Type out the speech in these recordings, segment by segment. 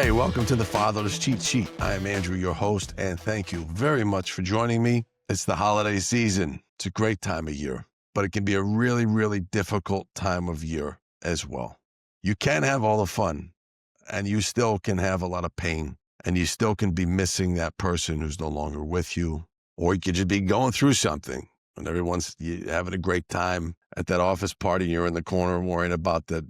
Hey, welcome to the Fatherless Cheat Sheet. I am Andrew, your host, and thank you very much for joining me. It's the holiday season. It's a great time of year, but it can be a really, really difficult time of year as well. You can have all the fun, and you still can have a lot of pain, and you still can be missing that person who's no longer with you, or you could just be going through something, and everyone's having a great time at that office party, and you're in the corner worrying about that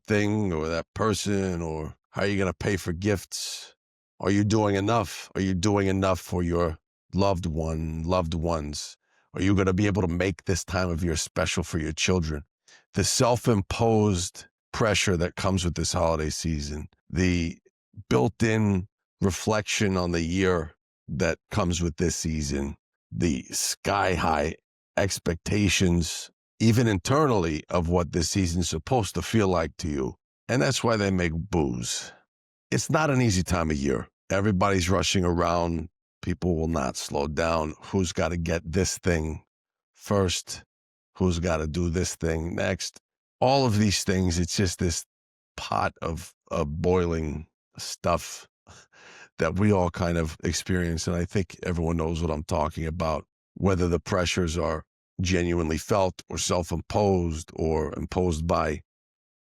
thing or that person, or how are you going to pay for gifts? Are you doing enough? Are you doing enough for your loved ones? Are you going to be able to make this time of year special for your children? The self-imposed pressure that comes with this holiday season, the built-in reflection on the year that comes with this season, the sky-high expectations, even internally, of what this season's supposed to feel like to you. And that's why they make booze. It's not an easy time of year. Everybody's rushing around. People will not slow down. Who's got to get this thing first? Who's got to do this thing next? All of these things, it's just this pot of boiling stuff that we all kind of experience. And I think everyone knows what I'm talking about, whether the pressures are genuinely felt or self-imposed or imposed by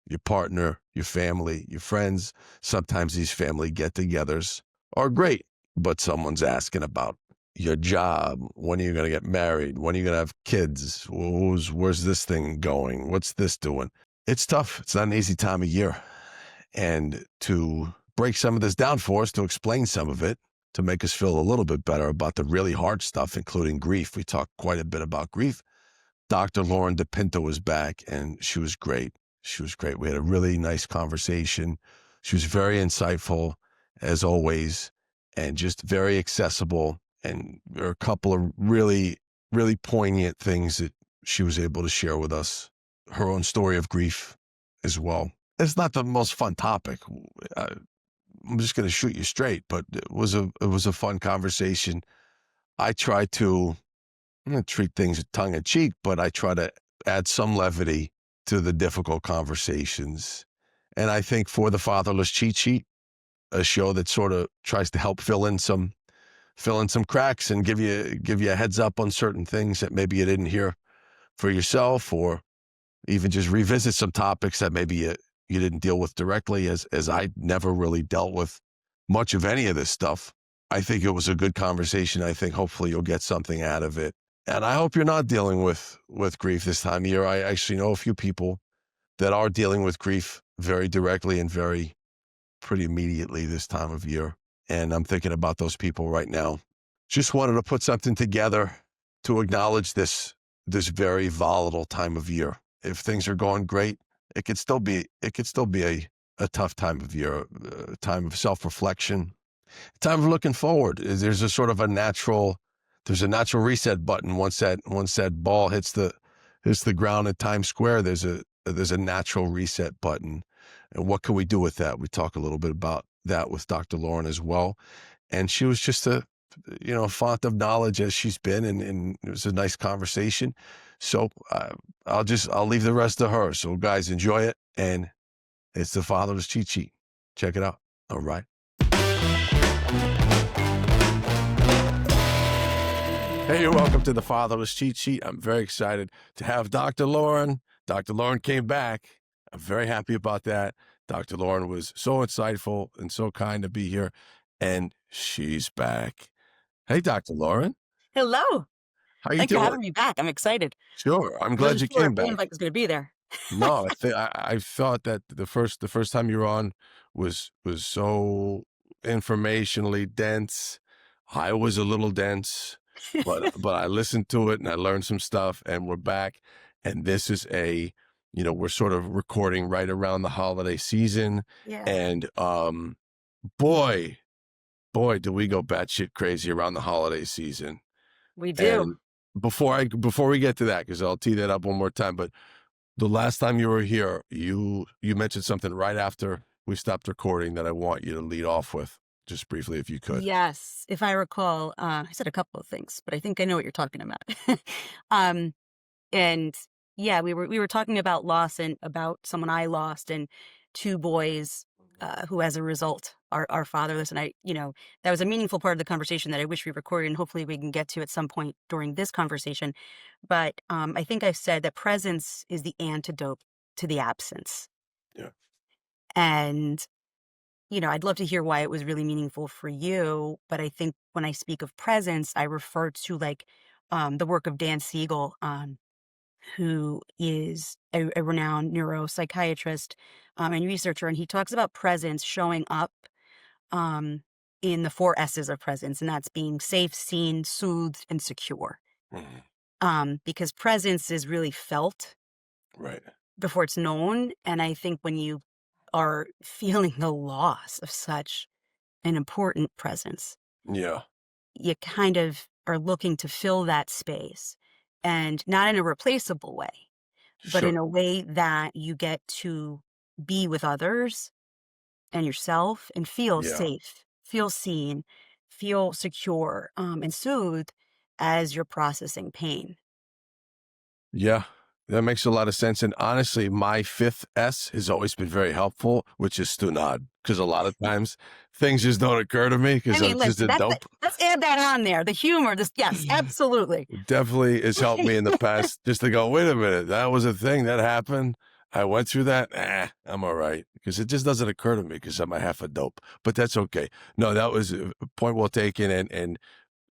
your partner, your family, your friends. Sometimes these family get-togethers are great, but someone's asking about your job. When are you going to get married? When are you going to have kids? Where's this thing going? What's this doing? It's tough. It's not an easy time of year. And to break some of this down for us, to explain some of it, to make us feel a little bit better about the really hard stuff, including grief. We talked quite a bit about grief. Dr. Lauren DePinto was back, and she was great. She was great. We had a really nice conversation. She was very insightful, as always, and just very accessible. And there are a couple of really, really poignant things that she was able to share with us. Her own story of grief as well. It's not the most fun topic. I'm just going to shoot you straight, but it was a fun conversation. I'm going to treat things tongue in cheek, but I try to add some levity to the difficult conversations. And I think for the Fatherless Cheat Sheet, a show that sort of tries to help fill in some cracks and give you a heads up on certain things that maybe you didn't hear for yourself, or even just revisit some topics that maybe you didn't deal with directly, as I never really dealt with much of any of this stuff. I think it was a good conversation. I think hopefully you'll get something out of it. And I hope you're not dealing with grief this time of year. I actually know a few people that are dealing with grief very directly and pretty immediately this time of year. And I'm thinking about those people right now. Just wanted to put something together to acknowledge this very volatile time of year. If things are going great, it could still be a tough time of year, a time of self-reflection, a time of looking forward. There's a natural reset button once that ball hits the ground at Times Square. There's a natural reset button. And what can we do with that? We talk a little bit about that with Dr. Lauren as well. And she was just a font of knowledge as she's been, and it was a nice conversation. So I'll leave the rest to her. So guys, enjoy it. And it's the Fatherless Cheat Sheet. Check it out. All right. Hey, welcome to the Fatherless Cheat Sheet. I'm very excited to have Dr. Lauren. Dr. Lauren came back. I'm very happy about that. Dr. Lauren was so insightful and so kind to be here, and she's back. Hey, Dr. Lauren. Hello. How you Thanks for doing? having me back. I'm excited. Sure. I'm I glad wasn't you sure came if the back. invite was going to be there. No, I thought that the first time you were on was so informationally dense. I was a little dense, but I listened to it and I learned some stuff, and we're back. And this is we're sort of recording right around the holiday season. Yeah, And boy, do we go batshit crazy around the holiday season. we do. And before we get to that, because I'll tee that up one more time, but the last time you were here, you mentioned something right after we stopped recording that I want you to lead off with, just briefly, if you could. Yes, if I recall, I said a couple of things, but I think I know what you're talking about. um, and yeah, we were talking about loss and about someone I lost, and two boys who as a result are fatherless. And that was a meaningful part of the conversation that I wish we recorded, and hopefully we can get to at some point during this conversation. But I think I've said that presence is the antidote to the absence. Yeah. And, I'd love to hear why it was really meaningful for you. But I think when I speak of presence, I refer to like the work of Dan Siegel, who is a renowned neuropsychiatrist and researcher. And he talks about presence showing up um, in the four S's of presence, and that's being safe, seen, soothed, and secure. Mhm. Because presence is really felt Right. before it's known. And I think when you are feeling the loss of such an important presence, Yeah. you kind of are looking to fill that space, and not in a replaceable way, but in Sure. a way that you get to be with others and yourself and feel Yeah. safe, feel seen, feel secure, and soothed as you're processing pain. Yeah, that makes a lot of sense. And honestly, my fifth S has always been very helpful, which is to nod. Because a lot of times things just don't occur to me I because I'm mean, just a listen, dope. let's add that on there. The humor, this, yes, absolutely. Definitely has helped me in the past just to go, wait a minute, that was a thing that happened. I went through that. I'm all right. Because it just doesn't occur to me because I'm a half a dope. But that's okay. No, that was a point well taken. And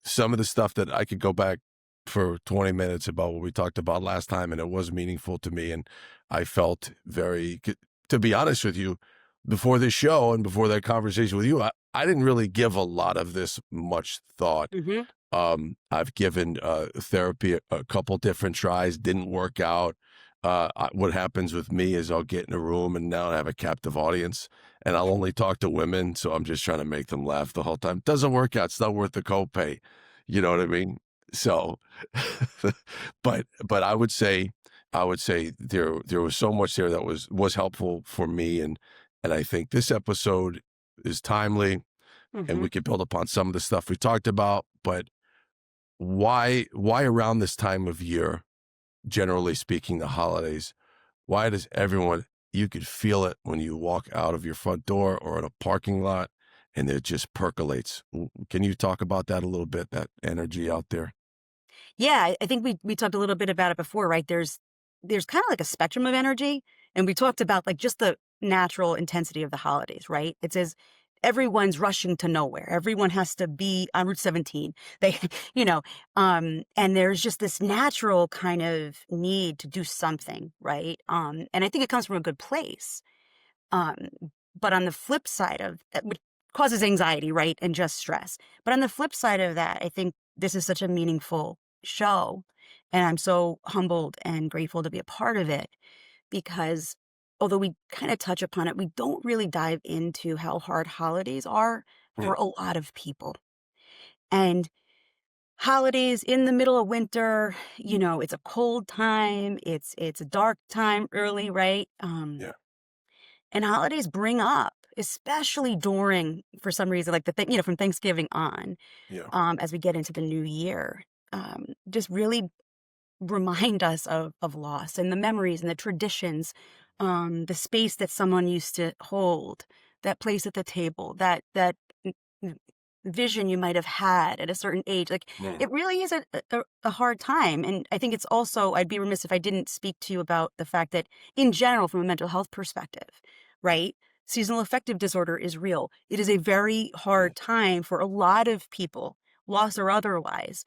some of the stuff that I could go back for 20 minutes about what we talked about last time, and it was meaningful to me. And I felt to be honest with you, before this show and before that conversation with you, I didn't really give a lot of this much thought. Hmm. I've given therapy a couple different tries, didn't work out. What happens with me is I'll get in a room and now I have a captive audience and I'll only talk to women. So I'm just trying to make them laugh the whole time. Doesn't work out. It's not worth the copay. You know what I mean? So, but I would say there was so much there that was helpful for me. And I think this episode is timely and Hmm. we could build upon some of the stuff we talked about, but why around this time of year, generally speaking, the holidays, why does everyone, you could feel it when you walk out of your front door or in a parking lot and it just percolates. Can you talk about that a little bit, that energy out there? Yeah, I think we talked a little bit about it before, right? There's kind of like a spectrum of energy, and we talked about like just the natural intensity of the holidays, right? It says everyone's rushing to nowhere. Everyone has to be on Route 17. They, and there's just this natural kind of need to do something, right? And I think it comes from a good place. Um, but on the flip side of that, which causes anxiety, right? And just stress. But on the flip side of that, I think this is such a meaningful show. And I'm so humbled and grateful to be a part of it because although we kind of touch upon it, we don't really dive into how hard holidays are Mm, for a lot of people. And holidays in the middle of winter, it's a cold time, it's a dark time early, right? yeah, And holidays bring up, especially during, for some reason, like from Thanksgiving on, yeah, as we get into the new year, just really remind us of loss and the memories and the traditions, the space that someone used to hold, that place at the table, that n- n- vision you might have had at a certain age. Like mm, it really is a hard time. And I think it's also, I'd be remiss if I didn't speak to you about the fact that in general, from a mental health perspective, right? Seasonal affective disorder is real. It is a very mm, hard time for a lot of people, loss or otherwise,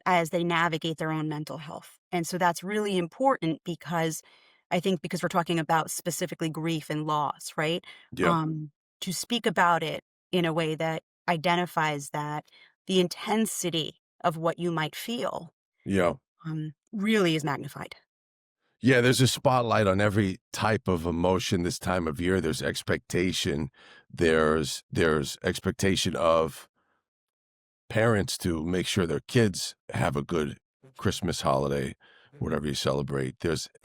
as they navigate their own mental health. And so that's really important because I think because we're talking about specifically grief and loss, right? yeah, Um, to speak about it in a way that identifies that the intensity of what you might feel yeah. really is magnified. Yeah, there's a spotlight on every type of emotion this time of year. There's expectation. There's expectation of parents to make sure their kids have a good Christmas holiday, whatever you celebrate.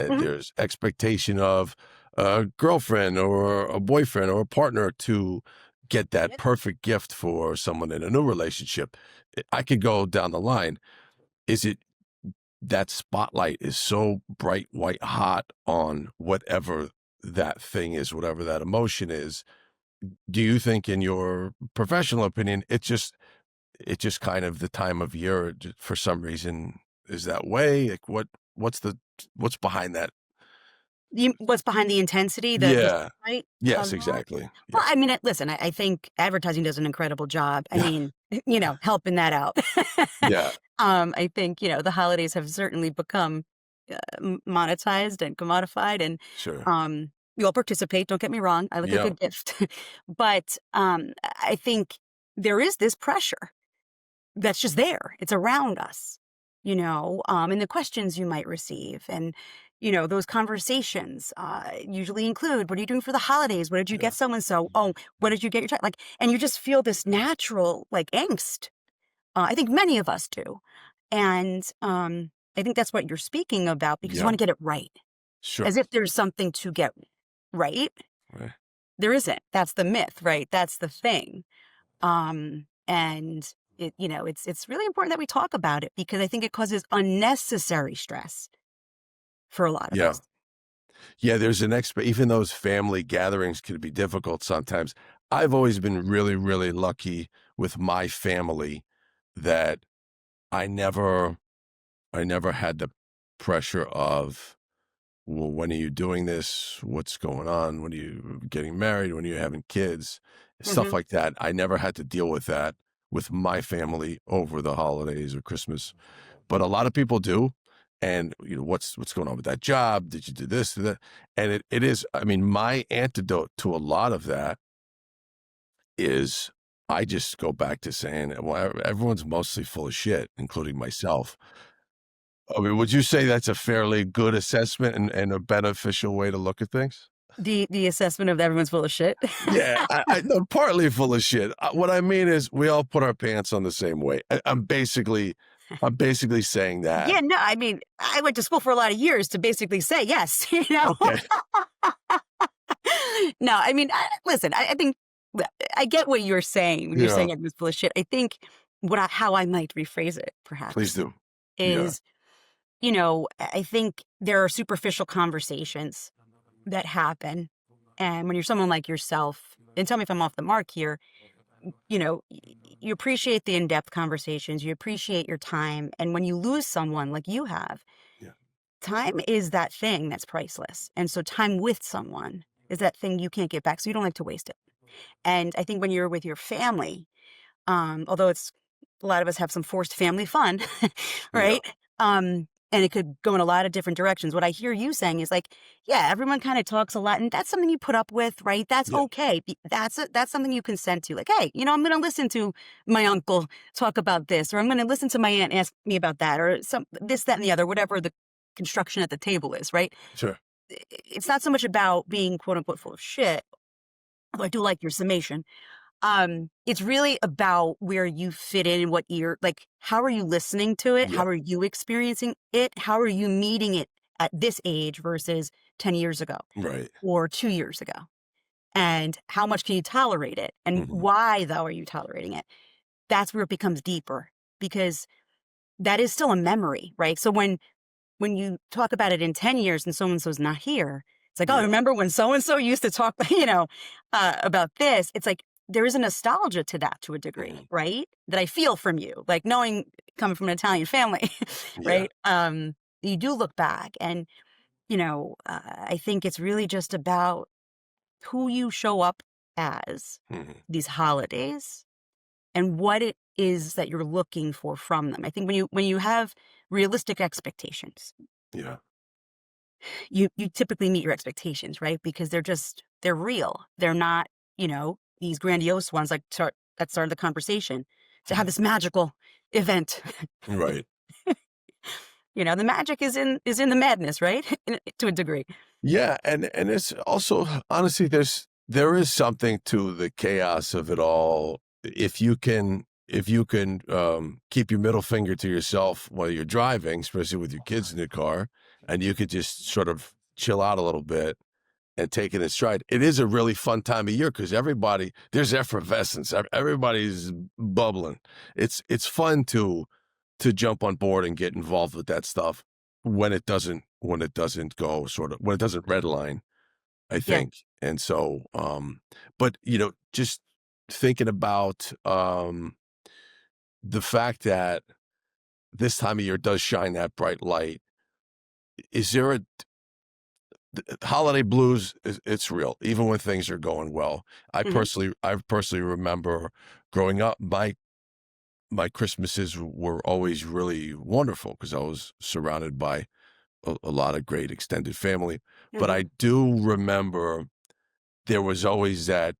Mhm. There's expectation of a girlfriend or a boyfriend or a partner to get that Yep. perfect gift for someone in a new relationship. I could go down the line. Is it that spotlight is so bright white hot on whatever that thing is, whatever that emotion is? do you think, in your professional opinion, it's just kind of the time of year for some reason is that way? Like what's the what's behind that? What's behind the intensity, the Yeah. spotlight Yes, of that? exactly. Well, Yeah. I mean, listen, I think advertising does an incredible job. I Yeah. mean, helping that out. Yeah. I think, the holidays have certainly become monetized and commodified, and Sure. we all participate. Don't get me wrong. I like a Yeah. good gift. But I think there is this pressure that's just there. It's around us, and the questions you might receive. And, those conversations usually include, what are you doing for the holidays? What did you get Yeah. so and so? Oh, what did you get your child? Like, and you just feel this natural, like, angst. I think many of us do. And I think that's what you're speaking about, because you Yeah. want to get it right, Sure. as if there's something to get right. Right. There isn't. That's the myth, right? That's the thing. And it's really important that we talk about it, because I think it causes unnecessary stress for a lot of Yeah. us. Yeah, there's an even those family gatherings can be difficult sometimes. I've always been really, really lucky with my family that I never I never had the pressure of, well, when are you doing this? What's going on? When are you getting married? When are you having kids? Stuff Hmm. like that. I never had to deal with that with my family over the holidays or Christmas. But a lot of people do. And what's going on with that job? Did you do this, do that? And it is, I mean, my antidote to a lot of that is I just go back to saying, well, everyone's mostly full of shit, including myself. I mean, would you say that's a fairly good assessment and a beneficial way to look at things? The assessment of everyone's full of shit. Yeah, I no, partly full of shit. What I mean is we all put our pants on the same way. I'm basically saying that. Yeah, no, I mean, I went to school for a lot of years to basically say yes, Okay. No, I mean, listen, I think I get what you're saying when you're Yeah, saying everyone's full of shit. I think how I might rephrase it, please perhaps, do. Yeah, is, I think there are superficial conversations that happen. And when you're someone like yourself, and tell me if I'm off the mark here, you appreciate the in-depth conversations, you appreciate your time. And when you lose someone like you have, yeah, time is that thing that's priceless. And so time with someone is that thing you can't get back. So you don't like to waste it. And I think when you're with your family, although it's a lot of us have some forced family fun, yeah, right? And it could go in a lot of different directions. What I hear you saying is like, yeah, everyone kind of talks a lot, and that's something you put up with, right? That's yeah, okay. That's something you consent to. Like, hey, I'm going to listen to my uncle talk about this, or I'm going to listen to my aunt ask me about that, or some this, that, and the other, whatever the construction at the table is, right? sure. It's not so much about being quote unquote full of shit. Although I do like your summation. It's really about where you fit in and what ear, like, how are you listening to it? Yeah, How are you experiencing it? How are you meeting it at this age versus 10 years ago right. or 2 years ago? And how much can you tolerate it? And Mhm. why, though, are you tolerating it? That's where it becomes deeper, because that is still a memory, right? So when you talk about it in 10 years and so and so's not here, it's like, oh, Yeah, remember when so and so used to talk, about this? It's like there is a nostalgia to that to a degree, mhm, right? That I feel from you, like knowing coming from an Italian family, yeah, right? You do look back, and I think it's really just about who you show up as mhm, these holidays and what it is that you're looking for from them. I think when you have realistic expectations, yeah, you typically meet your expectations, right? Because they're real. They're not, these grandiose ones like that started the conversation to have mhm, this magical event. right. The magic is in the madness, right? To a degree. Yeah, and it's also honestly, there is something to the chaos of it all. If you can keep your middle finger to yourself while you're driving, especially with your kids in the car, and you could just sort of chill out a little bit and take it in stride. It is a really fun time of year because there's effervescence. Everybody's bubbling. It's fun to jump on board and get involved with that stuff when it doesn't go when it doesn't redline. I Yeah. think. And so, but just thinking about the fact that this time of year does shine that bright light. Is there a holiday blues? It's real, even when things are going well. Hmm. I personally remember growing up, my Christmases were always really wonderful because I was surrounded by a lot of great extended family. But Hmm. I do remember there was always that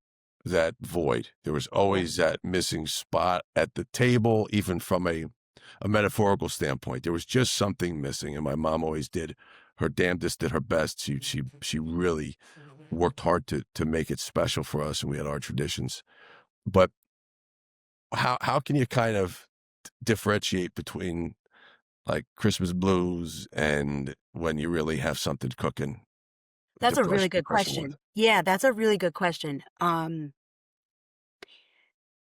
void. There was Yeah. always that missing spot at the table, even from a metaphorical standpoint. There was just something missing, and my mom always did her damnedest, did her best. She really worked hard to make it special for us, and we had our traditions. But how can you kind of differentiate between like Christmas blues and when you really have something cooking That's to a brush really the good person with? question. Yeah, that's a really good question.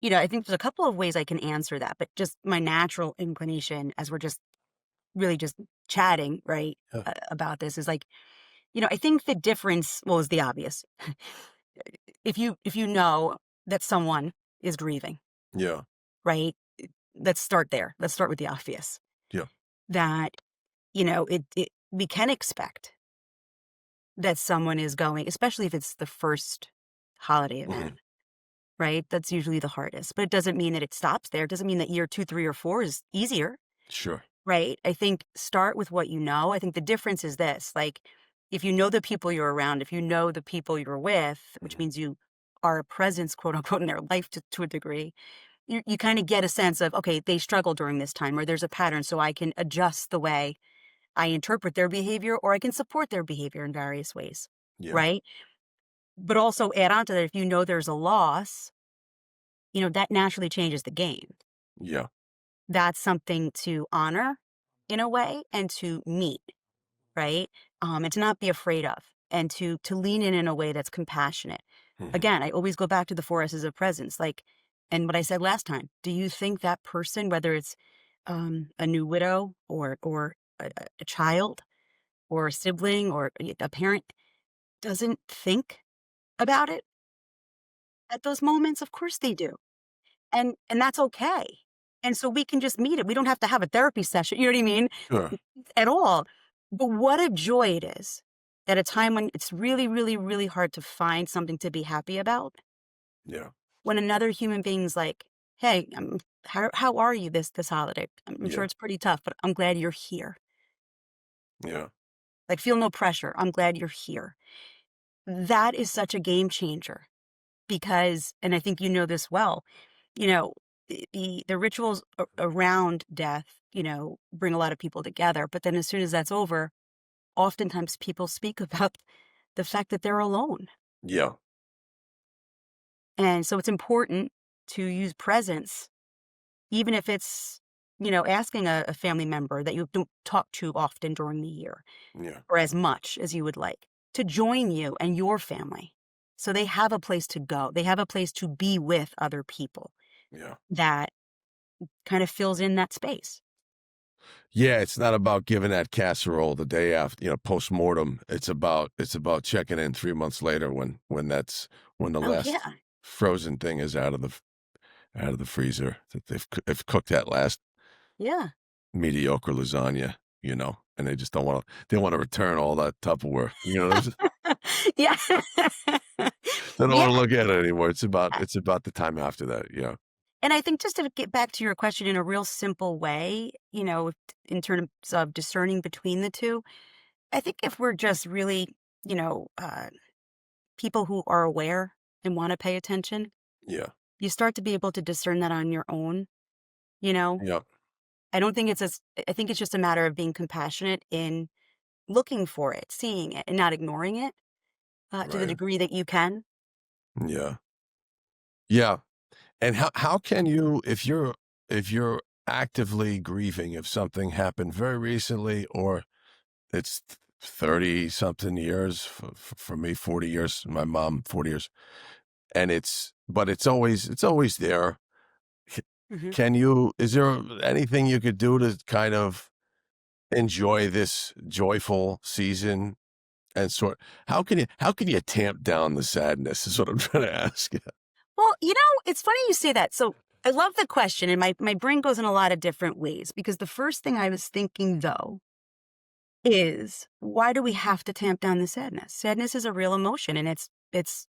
I think there's a couple of ways I can answer that, but just my natural inclination as we're just really just chatting, right, Yeah, about this is like, I think the difference, well, is the obvious. If you know that someone is grieving, yeah, right? Let's start there. Let's start with the obvious. yeah, That, we can expect that someone is going, especially if it's the first holiday mhm, event, right? That's usually the hardest. But it doesn't mean that it stops there. It doesn't mean that year 2, 3, or 4 is easier. sure, Right? I think start with what you know. I think the difference is this, like, if you know the people you're around, if you know the people you're with, which mhm, means you are a presence, quote unquote, in their life to a degree, you kind of get a sense of, okay, they struggle during this time, or there's a pattern, so I can adjust the way I interpret their behavior, or I can support their behavior in various ways. yeah, Right? But also add on to that, if you know there's a loss, that naturally changes the game. yeah, That's something to honor in a way and to meet. Right? And to not be afraid of, and to lean in a way that's compassionate. mhm, Again, I always go back to the 4 S's of presence, like, and what I said last time, do you think that person, whether it's, a new widow or a child or a sibling or a parent, doesn't think about it at those moments? Of course they do, and that's okay. And so we can just meet it. We don't have to have a therapy session, you know what I mean? sure, At all. But what a joy it is at a time when it's really, really, really hard to find something to be happy about, yeah, when another human being's like, "Hey, how are you this holiday? I'm sure yeah, it's pretty tough, but I'm glad you're here. yeah, Like, feel no pressure. I'm glad you're here." That is such a game changer because, and I think you know this well, you know, the rituals around death, bring a lot of people together. But then as soon as that's over, oftentimes people speak about the fact that they're alone. yeah, And so it's important to use presence, even if it's, asking a family member that you don't talk to often during the year yeah, or as much as you would like to join you and your family. So they have a place to go. They have a place to be with other people yeah. that kind of fills in that space. Yeah, it's not about giving that casserole the day after, post-mortem. It's about checking in 3 months later when the Oh, last yeah. frozen thing is out of the freezer, that they've cooked that last Yeah. mediocre lasagna, and they just they wanna return all that Tupperware, Yeah. they don't Yeah. wanna look at it anymore. It's about Uh, it's about the time after that, yeah. And I think just to get back to your question in a real simple way, in terms of discerning between the two, I think if we're just really, you know, uh, people who are aware and want to pay attention, Yeah, you start to be able to discern that on your own. You know, yeah, I don't think I think it's just a matter of being compassionate in looking for it, seeing it, and not ignoring it to the right, degree that you can. yeah, yeah. And how can you, if you're actively grieving, if something happened very recently, or it's 30 something years for me, 40 years, my mom 40 years, and it's always there. C- Hmm. is there anything you could do to kind of enjoy this joyful season And sort how can you tamp down the sadness is what I'm trying to ask you. Well, it's funny you say that. So I love the question, and my brain goes in a lot of different ways because the first thing I was thinking, though, is why do we have to tamp down the sadness? Sadness is a real emotion, and it's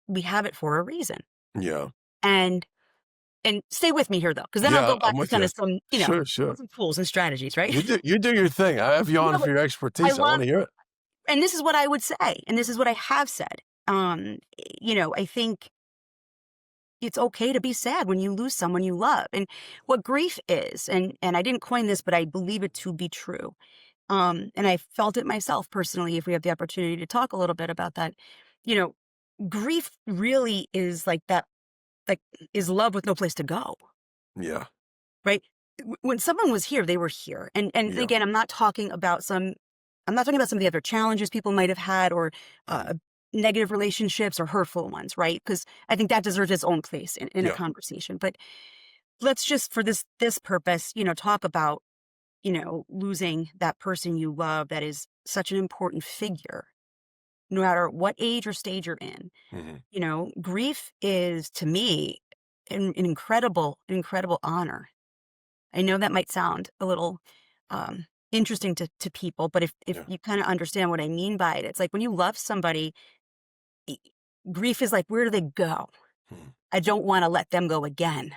we have it for a reason. Yeah. And stay with me here, though, because then I'll Yeah, go I'm back to with kind you. of some, Sure, sure. some tools and strategies, right? You do your thing. I have you on No, for but your I expertise. I love, wanna hear it. and this is what I would say, and this is what I have said. I think it's okay to be sad when you lose someone you love. And what grief is, and I didn't coin this, but I believe it to be true. And I felt it myself personally, if we have the opportunity to talk a little bit about that. You know, grief really is like that, like is love with no place to go, Yeah, right? When someone was here, they were here. And yeah. again, I'm not talking about some of the other challenges people might have had or Mhm. negative relationships or hurtful ones, right? Because I think that deserves its own place in a Yeah, conversation. But let's just, for this purpose, talk about, losing that person you love that is such an important figure, no matter what age or stage you're in. mhm, Grief is, to me, an incredible honor. I know that might sound a little interesting to people, but if yeah, you kind of understand what I mean by it, it's like when you love somebody, e- grief is like, where do they go? mhm, I don't want to let them go again.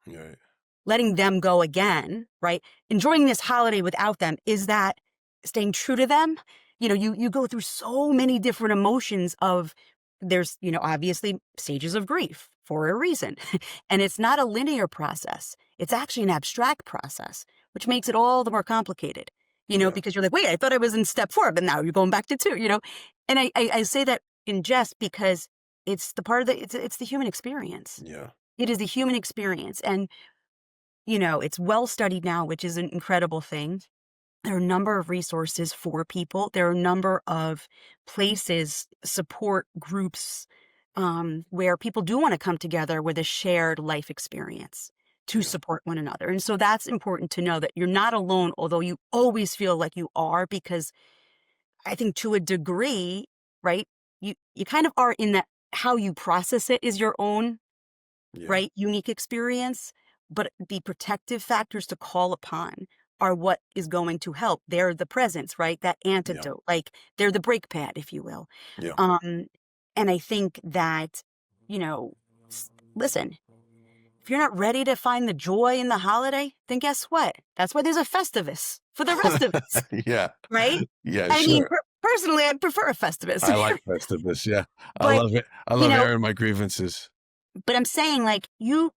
right, Letting them go again, right? Enjoying this holiday without them, is that staying true to them? You go through so many different emotions of there's, obviously stages of grief for a reason. And it's not a linear process. It's actually an abstract process, which makes it all the more complicated, yeah, because you're like, wait, I thought I was in step 4, but now you're going back to 2. And I say that in jest because it's the part of it's the human experience. yeah, It is the human experience. And it's well studied now, which is an incredible thing. There are a number of resources for people. There are a number of places, support groups, where people do want to come together with a shared life experience to yeah, support one another. And so that's important to know that you're not alone, although you always feel like you are, because I think to a degree, right, you kind of are in that. How you process it is your own, yeah, right, unique experience, but the protective factors to call upon are what is going to help. They're the presence, right? That yeah, antidote, like they're the brake pad, if you will. yeah. Um, and I think that, you know, listen, if you're not ready to find the joy in the holiday, then guess what? That's why there's a Festivus for the rest of us, Yeah, right? yeah, I mean, sure. personally, I prefer a Festivus, I like Festivus, yeah. I but love it. I you love know, airing my grievances. But I'm saying, like, you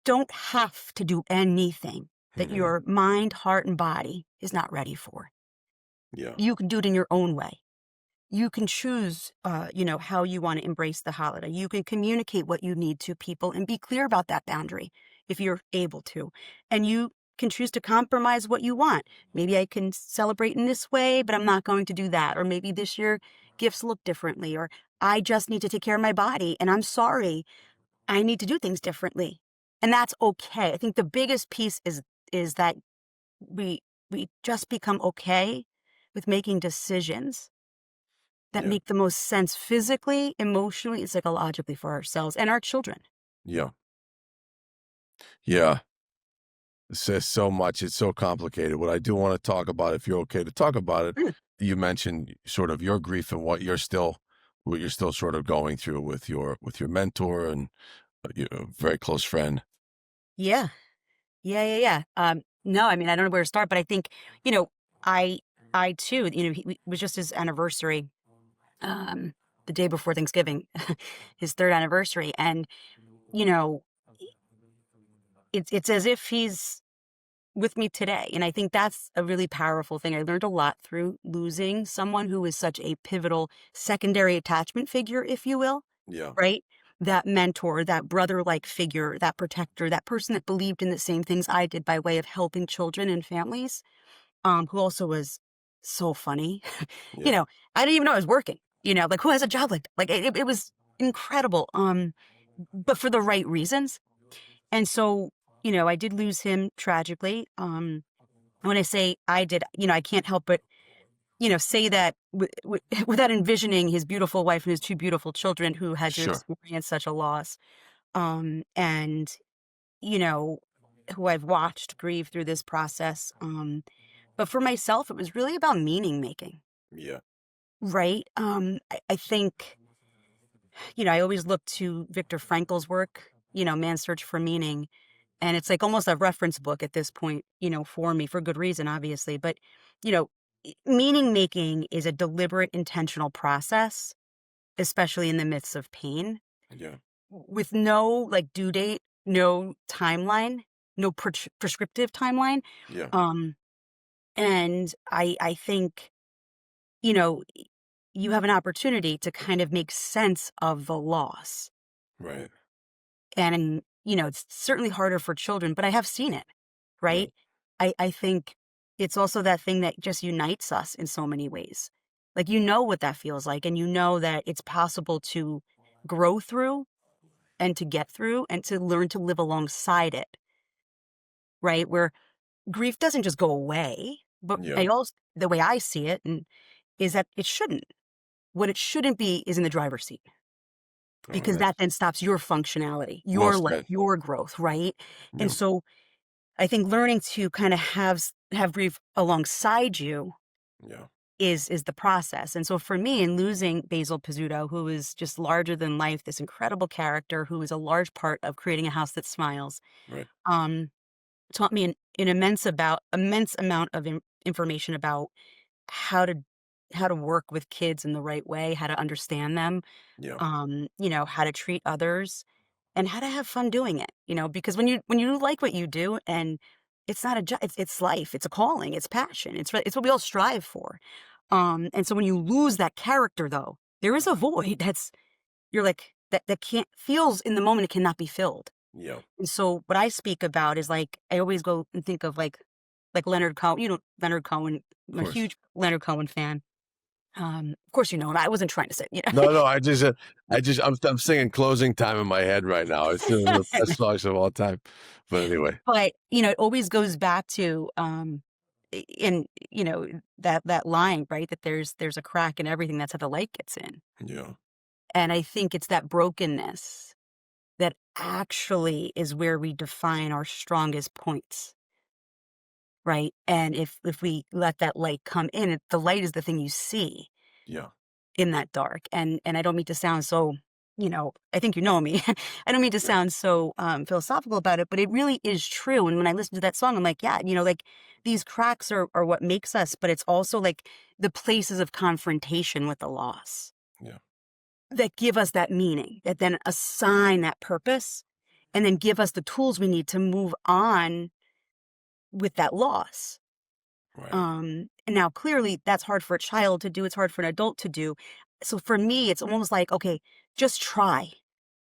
don't have to do anything that Mhm, your mind, heart, and body is not ready for. yeah, You can do it in your own way. You can choose, how you want to embrace the holiday. You can communicate what you need to people and be clear about that boundary if you're able to. And you can choose to compromise what you want. Maybe I can celebrate in this way, but I'm not going to do that. Or maybe this year gifts look differently. Or I just need to take care of my body. And I'm sorry, I need to do things differently. And that's okay. I think the biggest piece is that we we just become okay with making decisions that yeah, make the most sense physically, emotionally, and psychologically for ourselves and our children. yeah, yeah. It says so much. It's so complicated. What I do wanna talk about, if you're okay to talk about it, Mm. you mentioned sort of your grief and what you're still sort of going through with your mentor and, very close friend. Yeah. Yeah. No, I mean, I don't know where to start, but I think, you know, I I too, it was just his anniversary, um, the day before Thanksgiving, his 3rd anniversary. And, you know, it's as if he's with me today. And I think that's a really powerful thing. I learned a lot through losing someone who is such a pivotal secondary attachment figure, if you will, Yeah, right? That mentor, that brother like figure, that protector, that person that believed in the same things I did by way of helping children and families, who also was so funny. you yeah, know, I didn't even know I was working, like who has a job like that? Like it was incredible. But for the right reasons. And so, I did lose him tragically. When I say I did, I can't help but say that without envisioning his beautiful wife and his two beautiful children who had to Sure. experience such a loss. And, you know, who I've watched grieve through this process. But for myself, it was really about meaning making, Yeah. right? I think, I always look to Viktor Frankl's work, Man's Search for Meaning. And it's like almost a reference book at this point, for me, for good reason, obviously. But, you know, meaning making is a deliberate, intentional process, especially in the midst of pain, Yeah. with no like due date, no timeline, no prescriptive timeline. Yeah. Um, and I think, you know, you have an opportunity to kind of make sense of the loss. Right. And, it's certainly harder for children, but I have seen it, Right. right? I think it's also that thing that just unites us in so many ways. Like, what that feels like, and that it's possible to grow through and to get through and to learn to live alongside it, right? Where grief doesn't just go away, but Yeah. the way I see it is that it shouldn't. What it shouldn't be is in the driver's seat, Oh, because that then stops your functionality, well your life, said. your growth, right? And Yeah. so I think learning to kind of have grief alongside you Yeah. is the process. And so for me, in losing Basil Pizzuto, who is just larger than life, this incredible character who is a large part of creating a house that smiles, Right. um, taught me an immense amount of information about how to work with kids in the right way, how to understand them, Yeah. how to treat others and how to have fun doing it, because when you like what you do, and it's not a job, it's life, it's a calling, it's passion, it's what we all strive for. And so when you lose that character, though, there is a void you're like, that can't feels in the moment, it cannot be filled. Yeah. And so what I speak about is like, I always go and think of like Leonard Cohen, Leonard Cohen. Of I'm a course. huge Leonard Cohen fan. Of course, him. I wasn't trying to say. No, no. I'm singing "Closing Time" in my head right now. It's one of the best songs of all time. But anyway. But, it always goes back to, in, that line, right? That there's a crack in everything. That's how the light gets in. Yeah. And I think it's that brokenness that actually is where we define our strongest points, right? And if we let that light come in, the light is the thing you see Yeah. in that dark. And I don't mean to sound so, I think you know me. I don't mean to Right. sound so philosophical about it, but it really is true. And when I listen to that song, I'm like, yeah, like these cracks are what makes us, but it's also like the places of confrontation with the loss Yeah. that give us that meaning, that then assign that purpose, and then give us the tools we need to move on with that loss. Right. And now clearly that's hard for a child to do. It's hard for an adult to do. So for me, it's almost like, okay, just try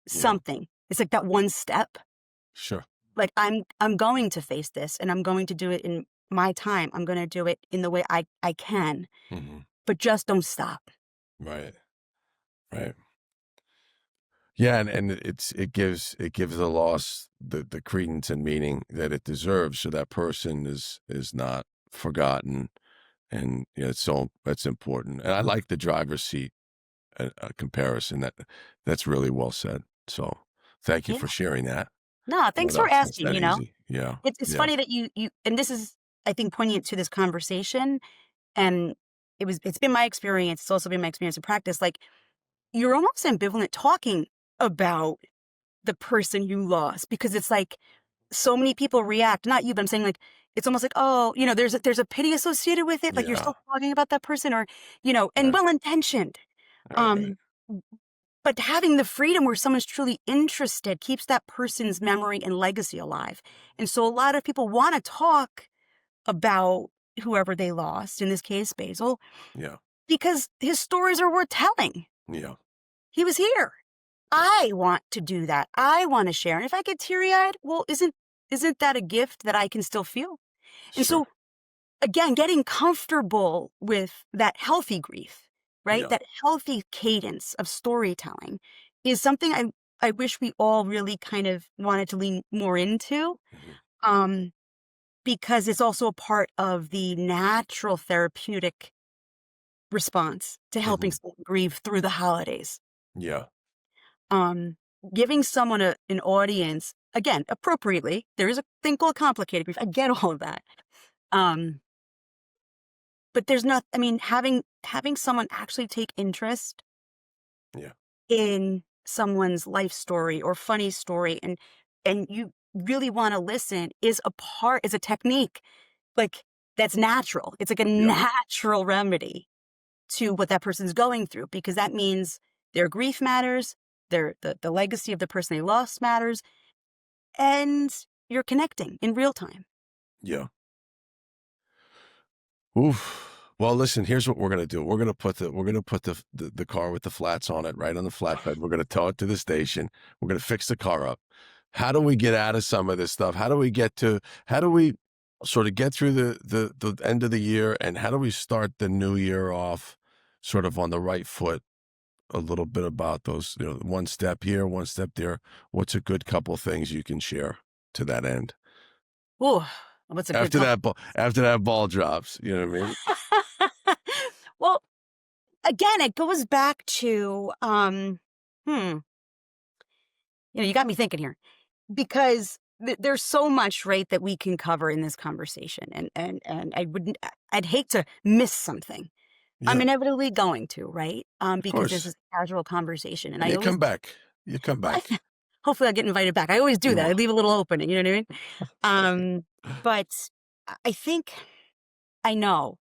Yeah. something. It's like that one step. Sure. Like I'm going to face this, and I'm going to do it in my time. I'm going to do it in the way I can, Hmm. but just don't stop. Right. Right. Yeah, and it gives the loss the credence and meaning that it deserves, so that person is not forgotten, and that's important. And I like the driver's seat comparison. That's really well said. So thank you Yeah. for sharing that. No, Oh, thanks for that's asking, that easy. Yeah. It's Yeah. funny that you and this is, I think, poignant to this conversation, and it's been my experience, it's also been my experience in practice, like, you're almost ambivalent talking about the person you lost, because it's like so many people react, not you, but I'm saying, like, it's almost like, oh, there's a pity associated with it, like, you're Yeah. still talking about that person, or, and Right. well-intentioned. Right. Right. Um, but having the freedom where someone's truly interested keeps that person's memory and legacy alive. And so a lot of people wanna talk about whoever they lost, in this case, Basil, Yeah. because his stories are worth telling. Yeah. He was here. Right. I want to do that. I want to share. And if I get teary-eyed, well, isn't that a gift that I can still feel? And Sure. so again, getting comfortable with that healthy grief, right? Yeah. That healthy cadence of storytelling is something I wish we all really kind of wanted to lean more into. Mhm. Um, because it's also a part of the natural therapeutic response to helping Hmm. someone grieve through the holidays. Yeah. Um, Giving someone an audience, again, appropriately. There is a thing called complicated grief. I get all of that. Um, but there's not, I mean, having someone actually take interest Yeah. in someone's life story or funny story and you really want to listen is a technique like that's natural. It's like a Yeah. natural remedy to what that person's going through because that means their grief matters, the legacy of the person they lost matters, and you're connecting in real time. Yeah. Oof. Well, listen, here's what we're gonna do. We're gonna put the car with the flats on it right on the flatbed. We're gonna tow it to the station. We're gonna fix the car up. How do we get out of some of this stuff? How do we sort of get through the end of the year, and how do we start the new year off sort of on the right foot? A little bit about those, one step here, one step there. What's a good couple things you can share to that end? Ooh, what's a good couple? After that ball drops, you know what I mean? Well, again, it goes back to you got me thinking here because there's so much right that we can cover in this conversation and I'd hate to miss something. I'm Yeah, inevitably going to, right? of Because this course. is a casual conversation and And I you always come back. You come back. hopefully I'll get invited back. I always do You that. I will. leave a little open, you know what I mean? But I think I know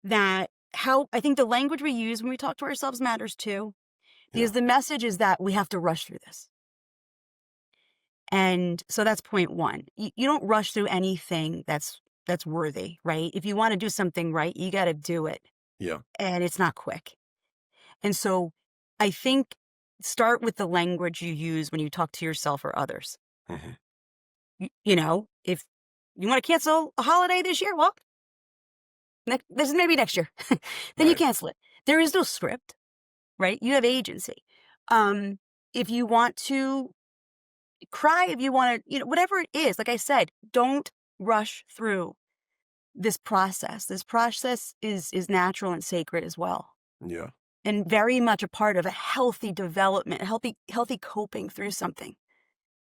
that how I think the language we use when we talk to ourselves matters too. Because Yeah. the message is that we have to rush through this. And so that's point one. You don't rush through anything that's worthy, right? If you want to do something right, you got to do it. Yeah. And it's not quick. And so I think start with the language you use when you talk to yourself or others. Hmm. If you want to cancel a holiday this year, well, this is maybe next year. Then you Right. cancel it. There is no script, right? You have agency. Um, if you want to cry, if you want to, whatever it is, like I said, don't rush through this process. This process is natural and sacred as well. Yeah. And very much a part of a healthy development, healthy coping through something.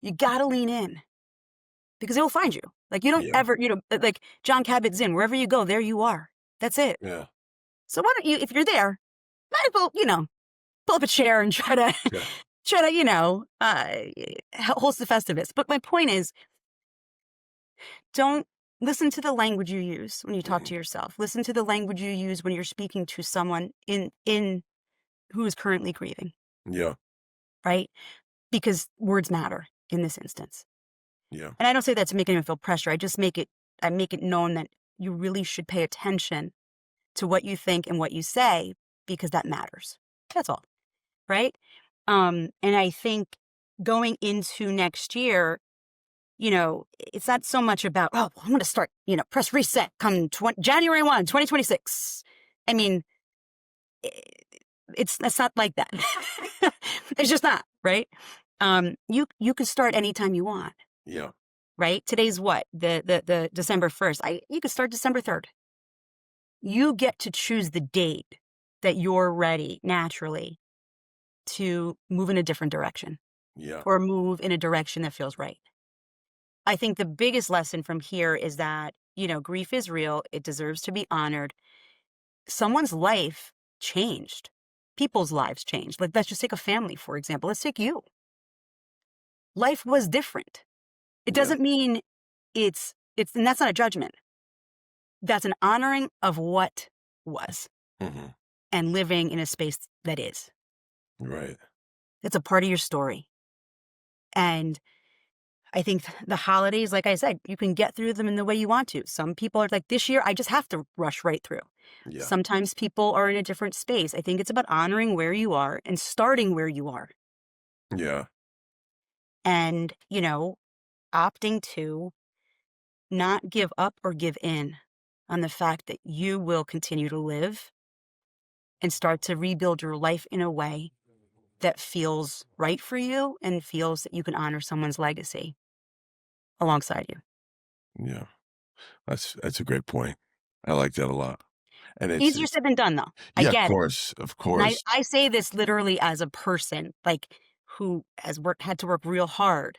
You got to lean in because it will find you. Like you don't Yeah. ever, like John Kabat-Zinn, wherever you go, there you are. That's it. Yeah. So why don't you, if you're there, might as well, pull up a chair and try to, Yeah. host the Festivus. But my point is, don't listen to the language you use when you talk Hmm. to yourself. Listen to the language you use when you're speaking to someone in who is currently grieving, Yeah. right? Because words matter in this instance. Yeah. And I don't say that to make anyone feel pressure. I make it known that you really should pay attention to what you think and what you say because that matters. That's all, right? And I think going into next year, it's not so much about, oh, I'm going to start, press reset come January 1, 2026. I mean, i- that's not like that. It's just not, right? You can start anytime you want, Yeah. right? Today's what? The December 1st. You could start December 3rd. You get to choose the date that you're ready naturally to move in a different direction Yeah. or move in a direction that feels right. I think the biggest lesson from here is that, grief is real. It deserves to be honored. Someone's life changed. People's lives changed. Like, let's just take a family, for example. Let's take you. Life was different. It Yeah. doesn't mean and that's not a judgment. That's an honoring of what was Hmm. and living in a space that is. Right. It's a part of your story. And I think the holidays, like I said, you can get through them in the way you want to. Some people are like, this year, I just have to rush right through. Yeah. Sometimes people are in a different space. I think it's about honoring where you are and starting where you are Yeah. and, opting to not give up or give in on the fact that you will continue to live and start to rebuild your life in a way that feels right for you and feels that you can honor someone's legacy alongside you. Yeah. That's a great point. I like that a lot. And Easier said than done, though. I yeah, of get it. course, of And I course. I say this literally as a person, like, who has had to work real hard,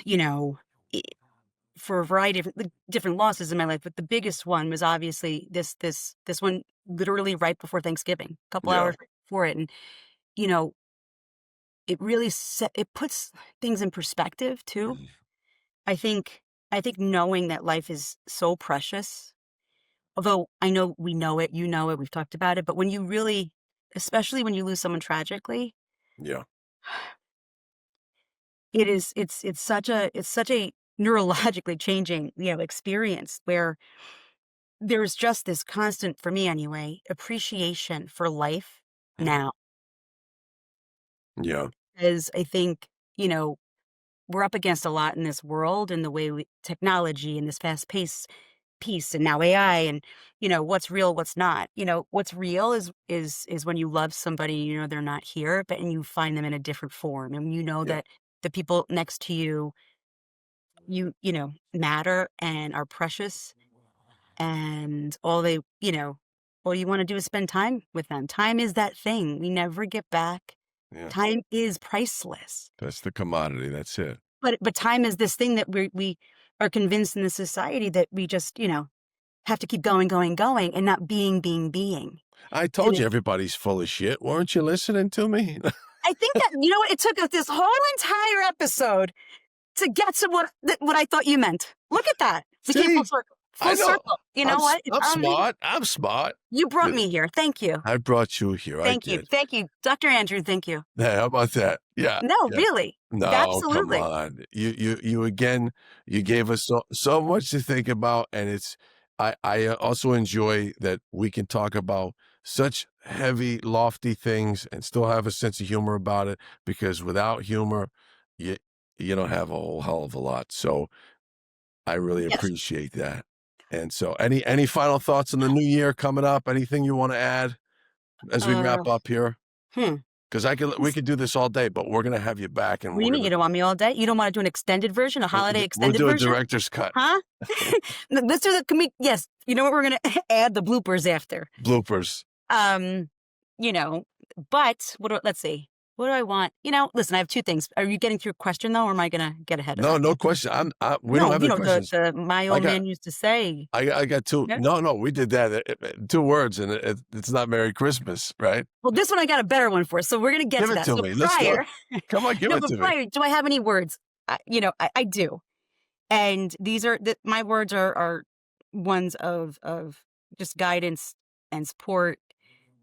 you know, I for a variety of different losses in my life, but the biggest one was obviously this one literally right before Thanksgiving, a couple Yeah. hours right before it, and, you know, it really it puts things in perspective too. Mhm. I think I think knowing that life is so precious, although I know we know it, you know it, we've talked about it, but when you really, especially when you lose someone tragically, Yeah. it's such a neurologically changing, experience where there's just this constant, for me anyway, appreciation for life Mhm. now. Yeah. As I think, you know, we're up against a lot in this world and the way technology and this fast pace piece and now AI and, what's real, what's not. What's real is when you love somebody, they're not here, but and you find them in a different form. And you know Yeah. that the people next to you, matter and are precious, and all you want to do is spend time with them. Time is that thing we never get back. Yeah. Time is priceless. That's the commodity. That's it. But time is this thing that we are convinced in the society that we just, have to keep going, going, going, and not being. I And told you everybody's full of shit. Weren't you listening to me? I think that, what, it took us this whole entire episode to get to what I thought you meant. Look at that. We came full See? circle. I Full know. circle. You know what? I'm smart. I'm smart. You brought me here. Thank you. I brought you here. I Thank you. did. Thank you. Dr. Andrew, thank you. Yeah, how about that? Yeah. No, Yeah. really. No, come Absolutely. on. You again, you gave us so much to think about, and I also enjoy that we can talk about such heavy, lofty things and still have a sense of humor about it, because without humor, you you don't have a whole hell of a lot. So I really Yes. appreciate that. And so any final thoughts on the new year coming up? Anything you want to add as we Uh, wrap up here? hmm. Because we could do this all day, but we're gonna have you back, and What do you we're mean you gonna don't want me all day? You don't wanna do an extended version, a holiday we'll extended do a version? director's cut. Huh? Let's do the can we yes. You know what? We're gonna add the bloopers after. Bloopers. Um, you know, but let's see. What do I want? Listen, I have 2 things. Are you getting through a question, though, or am I gonna get ahead of No, that? no question. We don't No, have any questions. the my I old got man used to say, I got 2. yeah. No, we did that. 2 words, and it's not Merry Christmas, right? Well, this one I got a better one for, so we're gonna get Give to it that. to So me. Let's do it. prior Come on, give no, it but to me. prior, do I have any words? I do. And these are my words are ones of just guidance and support,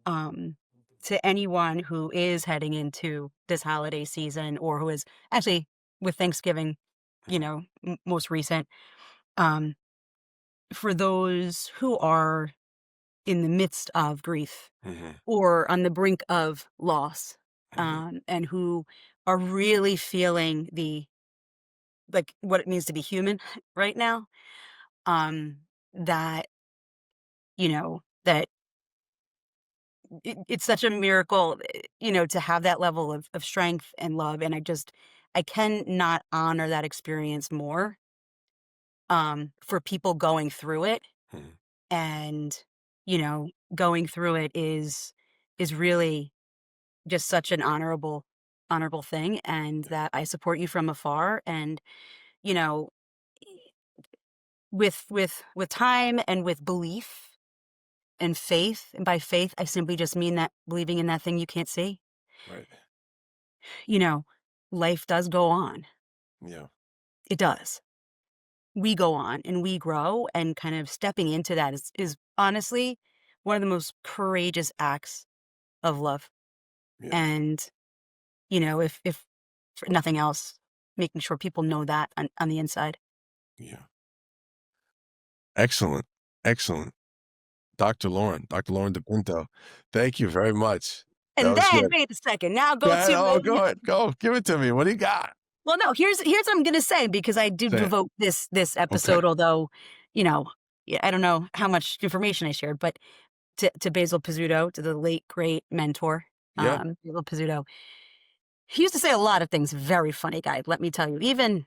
um, to anyone who is heading into this holiday season or who is actually with Thanksgiving, most recent. Um, for those who are in the midst of grief Mhm, or on the brink of loss, mhm. and who are really feeling like what it means to be human right now, um, that, that it's such a miracle, to have that level of strength and love. And I cannot honor that experience more, for people going through it. Mhm. And, going through it is really just such an honorable thing. And that I support you from afar. And, you know, with time and with belief and faith, and by faith, I simply just mean that believing in that thing you can't see, Right. you know, life does go on. Yeah. It does. We go on and we grow, and kind of stepping into that is honestly one of the most courageous acts of love. Yeah. And, if for nothing else, making sure people know that on the inside. Yeah. Excellent. Excellent. Dr. Lauren DePinto, thank you very much. That And was then, good. wait a second, now go Yeah, to oh, go ahead. Go. Give it to me. What do you got? well, no, here's what I'm gonna say, because I did Say it. devote this Okay. episode, although, you know, yeah, I don't know how much information I shared, but to Basil Pizzuto, to the late great mentor, Yeah. Basil Pizzuto. He used to say a lot of things. Very funny guy, let me tell you. Even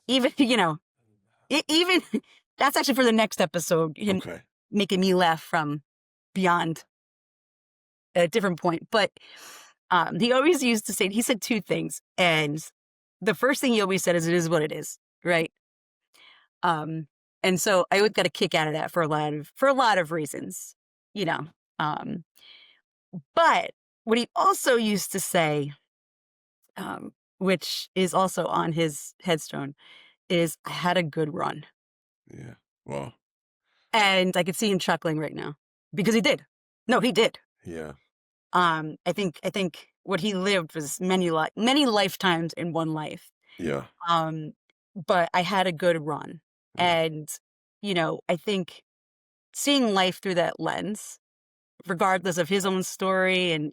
even that's actually for the next episode. Okay. making me laugh from beyond a different point. But he always used to say, he said two things. And the first thing he always said is, it is what it is, right? And so I always got a kick out of that for a lot of reasons, you know. Um, but what he also used to say, which is also on his headstone, is, I had a good run. Yeah. Well, And I could see him chuckling right now because he did. No, he did. yeah. I think what he lived was many lifetimes in one life. Yeah. But I had a good run. Yeah. And, I think seeing life through that lens, regardless of his own story and,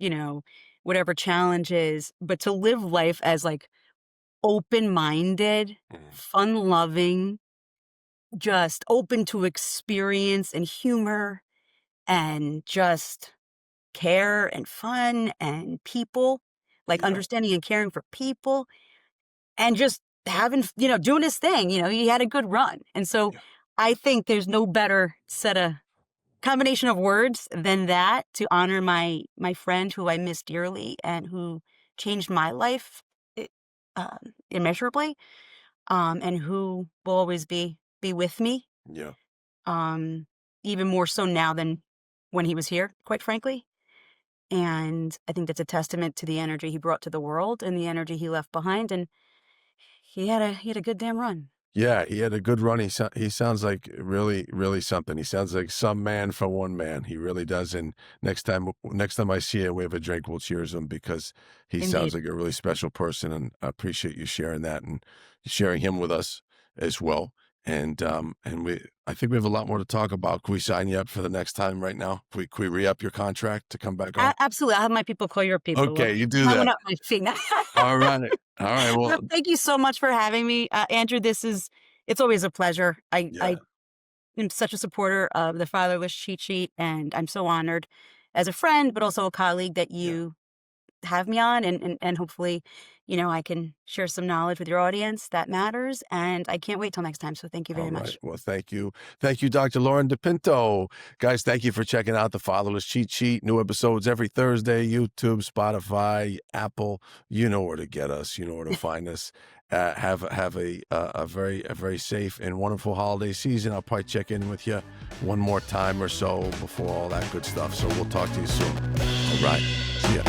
whatever challenges, but to live life as like open-minded, Mhm. fun-loving, just open to experience and humor and just care and fun and people, like Yeah. understanding and caring for people and just having, doing his thing. He had a good run. And so Yeah. I think there's no better combination of words than that to honor my friend who I miss dearly and who changed my life i- immeasurably, and who will always be with me, Yeah. um, even more so now than when he was here, quite frankly. And I think that's a testament to the energy he brought to the world and the energy he left behind. And he had a good damn run. Yeah, he had a good run. He sounds like really, really something. He sounds like some man for one man. He really does. And next time I see him, we have a drink, we'll cheers him because he sounds Indeed. like a really special person. And I appreciate you sharing that and sharing him with us as well. And I think we have a lot more to talk about. Can we sign you up for the next time right now? Can we re-up your contract to come back on? Absolutely. I'll have my people call your people. Okay, you do I went that. up my feet. All right. All right. Well, Well, thank you so much for having me, Andrew. It's always a pleasure. I yeah, am such a supporter of the Fatherless Cheat Sheet, and I'm so honored as a friend, but also a colleague that yeah. you have me on, and hopefully, I can share some knowledge with your audience that matters. And I can't wait till next time. So thank you All very right. much. Well, thank you. Thank you, Dr. Lauren DePinto. Guys, thank you for checking out the Fatherless Cheat Sheet. New episodes every Thursday, YouTube, Spotify, Apple. You know where to get us. You know where to find us. Have a very safe and wonderful holiday season. I'll probably check in with you one more time or so before all that good stuff. So we'll talk to you soon. All right. See ya.